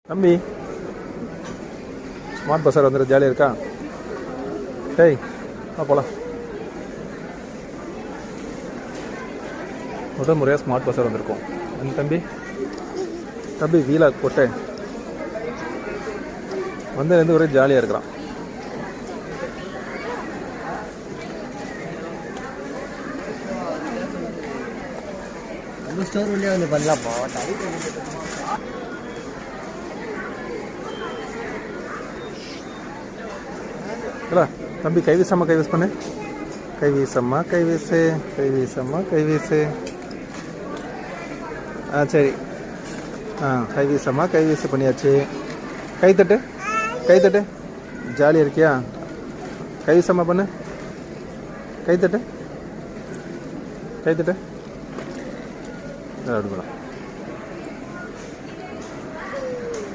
தம்பி, ஸ்மார்ட் பஸார் வந்துட்டு ஜாலியாக இருக்கா? டேய் போகலாம். முதல் முறையாக ஸ்மார்ட் பஸார் வந்திருக்கோம். தம்பி தம்பி வீலாக் போட்டு வந்ததுலேருந்து ஒரே ஜாலியாக இருக்கிறான். ஸ்டோர் உள்ளே வந்து பண்ணலாம்ப்பா. இல்லை தம்பி, கை வீசம்மா, கை வீஸ் பண்ணு. கை வீசம்மா, கை வீசு. கை வீசம்மா, கை வீசு. சரி. கை வீசம்மா, கை வீசு பண்ணியாச்சு. கைத்தட்டு, கைத்தட்டு. ஜாலியாக இருக்கியா? கை வீசம்மா பண்ணு. கைத்தட்டு, கைத்தட்டு. அப்படி பண்ணலாம்.